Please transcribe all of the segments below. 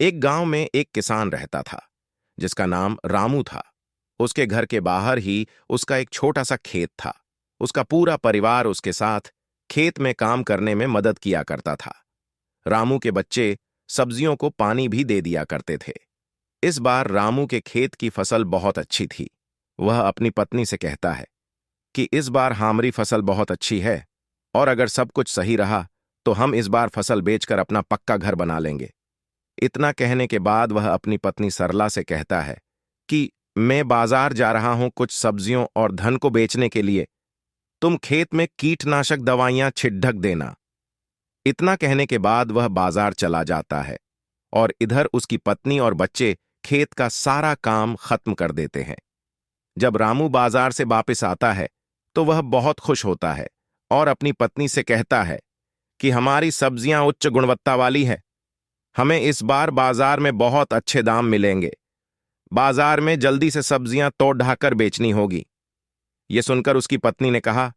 एक गांव में एक किसान रहता था जिसका नाम रामू था। उसके घर के बाहर ही उसका एक छोटा सा खेत था। उसका पूरा परिवार उसके साथ खेत में काम करने में मदद किया करता था। रामू के बच्चे सब्जियों को पानी भी दे दिया करते थे। इस बार रामू के खेत की फसल बहुत अच्छी थी। वह अपनी पत्नी से कहता है कि इस बार हमारी फसल बहुत अच्छी है और अगर सब कुछ सही रहा तो हम इस बार फसल बेचकर अपना पक्का घर बना लेंगे। इतना कहने के बाद वह अपनी पत्नी सरला से कहता है कि मैं बाजार जा रहा हूं कुछ सब्जियों और धन को बेचने के लिए। तुम खेत में कीटनाशक दवाइयां छिड़क देना। इतना कहने के बाद वह बाजार चला जाता है और इधर उसकी पत्नी और बच्चे खेत का सारा काम खत्म कर देते हैं। जब रामू बाजार से वापस आता है तो वह बहुत खुश होता है और अपनी पत्नी से कहता है कि हमारी सब्जियां उच्च गुणवत्ता वाली है। हमें इस बार बाजार में बहुत अच्छे दाम मिलेंगे। बाजार में जल्दी से सब्जियां तोड़ ढाकर बेचनी होगी। यह सुनकर उसकी पत्नी ने कहा,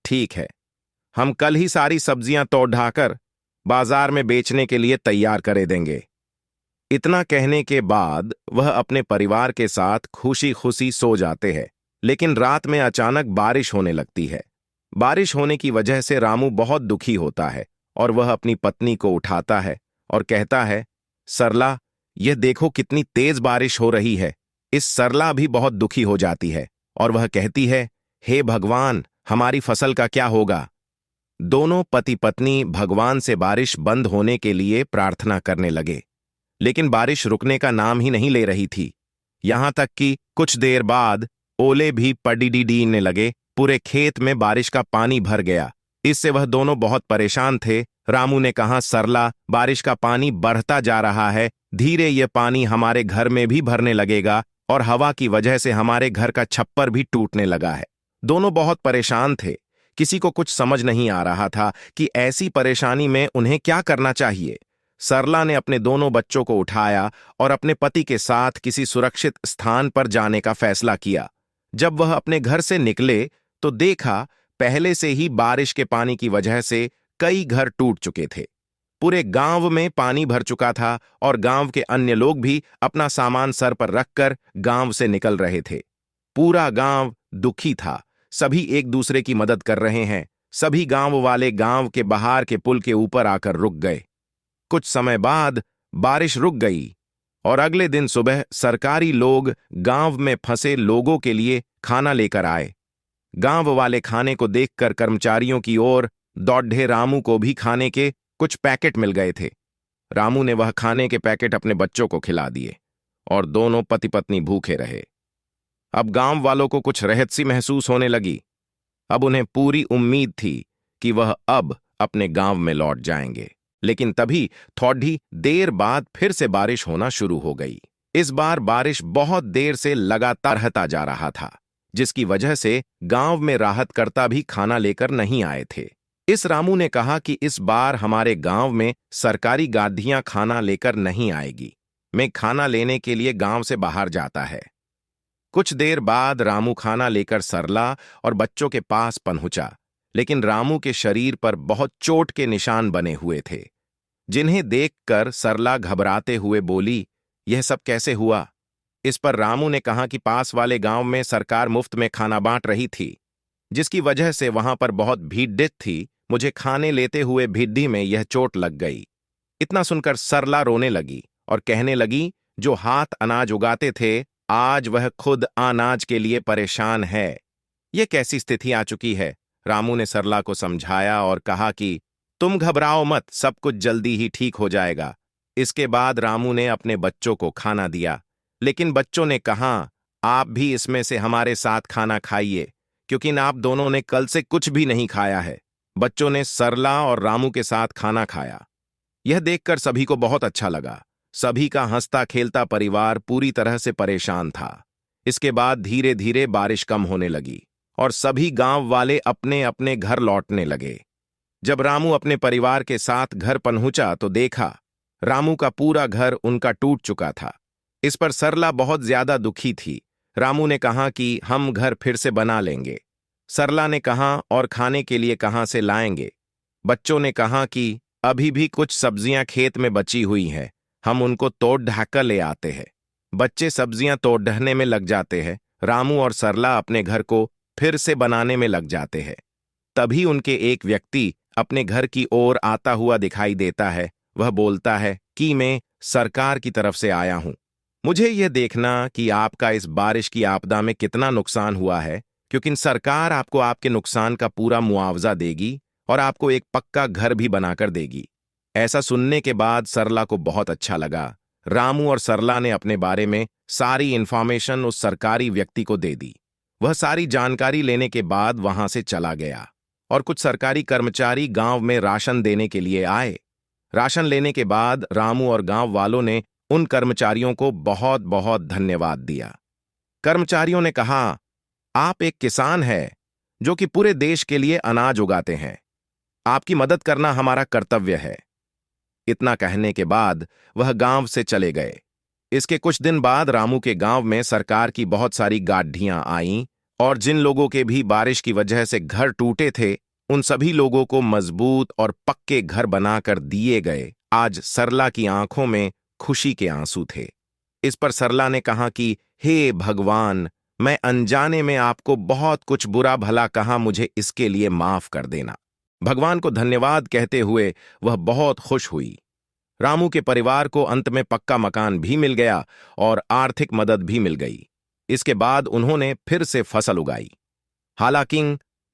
ठीक है, हम कल ही सारी सब्जियां तोड़ ढाकर बाजार में बेचने के लिए तैयार करे देंगे। इतना कहने के बाद वह अपने परिवार के साथ खुशी खुशी सो जाते हैं। लेकिन रात में अचानक बारिश होने लगती है। बारिश होने की वजह से रामू बहुत दुखी होता है और वह अपनी पत्नी को उठाता है और कहता है, सरला, यह देखो कितनी तेज बारिश हो रही है। इस सरला भी बहुत दुखी हो जाती है और वह कहती है, हे भगवान, हमारी फसल का क्या होगा। दोनों पति पत्नी भगवान से बारिश बंद होने के लिए प्रार्थना करने लगे, लेकिन बारिश रुकने का नाम ही नहीं ले रही थी। यहां तक कि कुछ देर बाद ओले भी पड़ीने लगे। पूरे खेत में बारिश का पानी भर गया। इससे वह दोनों बहुत परेशान थे। रामू ने कहा, सरला, बारिश का पानी बढ़ता जा रहा है। धीरे यह पानी हमारे घर में भी भरने लगेगा और हवा की वजह से हमारे घर का छप्पर भी टूटने लगा है। दोनों बहुत परेशान थे। किसी को कुछ समझ नहीं आ रहा था कि ऐसी परेशानी में उन्हें क्या करना चाहिए। सरला ने अपने दोनों बच्चों को उठाया और अपने पति के साथ किसी सुरक्षित स्थान पर जाने का फैसला किया। जब वह अपने घर से निकले तो देखा पहले से ही बारिश के पानी की वजह से कई घर टूट चुके थे। पूरे गांव में पानी भर चुका था और गांव के अन्य लोग भी अपना सामान सर पर रखकर गांव से निकल रहे थे। पूरा गांव दुखी था। सभी एक दूसरे की मदद कर रहे हैं। सभी गांव वाले गांव के बाहर के पुल के ऊपर आकर रुक गए। कुछ समय बाद बारिश रुक गई और अगले दिन सुबह सरकारी लोग गांव में फंसे लोगों के लिए खाना लेकर आए। गांव वाले खाने को देखकर कर्मचारियों की ओर दौड़े। रामू को भी खाने के कुछ पैकेट मिल गए थे। रामू ने वह खाने के पैकेट अपने बच्चों को खिला दिए और दोनों पति पत्नी भूखे रहे। अब गांव वालों को कुछ राहत सी महसूस होने लगी। अब उन्हें पूरी उम्मीद थी कि वह अब अपने गांव में लौट जाएंगे। लेकिन तभी थोड़ी देर बाद फिर से बारिश होना शुरू हो गई। इस बार बारिश बहुत देर से लगातार होता जा रहा था, जिसकी वजह से गांव में राहतकर्ता भी खाना लेकर नहीं आए थे। इस रामू ने कहा कि इस बार हमारे गांव में सरकारी गाड़ियां खाना लेकर नहीं आएगी। मैं खाना लेने के लिए गांव से बाहर जाता है। कुछ देर बाद रामू खाना लेकर सरला और बच्चों के पास पहुंचा, लेकिन रामू के शरीर पर बहुत चोट के निशान बने हुए थे, जिन्हें देखकर सरला घबराते हुए बोली, यह सब कैसे हुआ। इस पर रामू ने कहा कि पास वाले गांव में सरकार मुफ्त में खाना बांट रही थी, जिसकी वजह से वहां पर बहुत भीड़ थी। मुझे खाने लेते हुए भिड्डी में यह चोट लग गई। इतना सुनकर सरला रोने लगी और कहने लगी, जो हाथ अनाज उगाते थे आज वह खुद अनाज के लिए परेशान है। यह कैसी स्थिति आ चुकी है। रामू ने सरला को समझाया और कहा कि तुम घबराओ मत, सब कुछ जल्दी ही ठीक हो जाएगा। इसके बाद रामू ने अपने बच्चों को खाना दिया, लेकिन बच्चों ने कहा, आप भी इसमें से हमारे साथ खाना खाइए, क्योंकि आप दोनों ने कल से कुछ भी नहीं खाया है। बच्चों ने सरला और रामू के साथ खाना खाया। यह देखकर सभी को बहुत अच्छा लगा। सभी का हंसता खेलता परिवार पूरी तरह से परेशान था। इसके बाद धीरे धीरे बारिश कम होने लगी और सभी गांव वाले अपने अपने घर लौटने लगे। जब रामू अपने परिवार के साथ घर पहुंचा तो देखा रामू का पूरा घर उनका टूट चुका था। इस पर सरला बहुत ज्यादा दुखी थी। रामू ने कहा कि हम घर फिर से बना लेंगे। सरला ने कहा, और खाने के लिए कहां से लाएंगे। बच्चों ने कहा कि अभी भी कुछ सब्जियां खेत में बची हुई हैं, हम उनको तोड़ ढाक कर ले आते हैं। बच्चे सब्जियां तोड़ ढहने में लग जाते हैं। रामू और सरला अपने घर को फिर से बनाने में लग जाते हैं। तभी उनके एक व्यक्ति अपने घर की ओर आता हुआ दिखाई देता है। वह बोलता है कि मैं सरकार की तरफ से आया हूं। मुझे यह देखना कि आपका इस बारिश की आपदा में कितना नुकसान हुआ है, क्योंकि सरकार आपको आपके नुकसान का पूरा मुआवजा देगी और आपको एक पक्का घर भी बनाकर देगी। ऐसा सुनने के बाद सरला को बहुत अच्छा लगा। रामू और सरला ने अपने बारे में सारी इंफॉर्मेशन उस सरकारी व्यक्ति को दे दी। वह सारी जानकारी लेने के बाद वहां से चला गया और कुछ सरकारी कर्मचारी गांव में राशन देने के लिए आए। राशन लेने के बाद रामू और गांव वालों ने उन कर्मचारियों को बहुत बहुत धन्यवाद दिया। कर्मचारियों ने कहा, आप एक किसान हैं जो कि पूरे देश के लिए अनाज उगाते हैं। आपकी मदद करना हमारा कर्तव्य है। इतना कहने के बाद वह गांव से चले गए। इसके कुछ दिन बाद रामू के गांव में सरकार की बहुत सारी गाड्डियां आईं और जिन लोगों के भी बारिश की वजह से घर टूटे थे, उन सभी लोगों को मजबूत और पक्के घर बनाकर दिए गए। आज सरला की आंखों में खुशी के आंसू थे। इस पर सरला ने कहा कि हे भगवान, मैं अनजाने में आपको बहुत कुछ बुरा भला कहा, मुझे इसके लिए माफ कर देना। भगवान को धन्यवाद कहते हुए वह बहुत खुश हुई। रामू के परिवार को अंत में पक्का मकान भी मिल गया और आर्थिक मदद भी मिल गई। इसके बाद उन्होंने फिर से फसल उगाई। हालांकि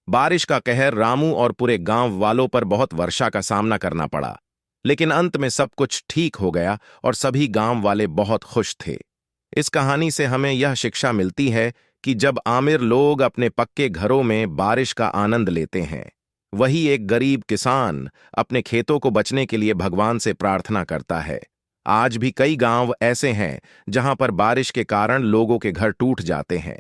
बारिश का कहर रामू और पूरे गांव वालों पर बहुत वर्षा का सामना करना पड़ा, लेकिन अंत में सब कुछ ठीक हो गया और सभी गांव वाले बहुत खुश थे। इस कहानी से हमें यह शिक्षा मिलती है कि जब आमिर लोग अपने पक्के घरों में बारिश का आनंद लेते हैं, वही एक गरीब किसान अपने खेतों को बचने के लिए भगवान से प्रार्थना करता है। आज भी कई गांव ऐसे हैं जहां पर बारिश के कारण लोगों के घर टूट जाते हैं।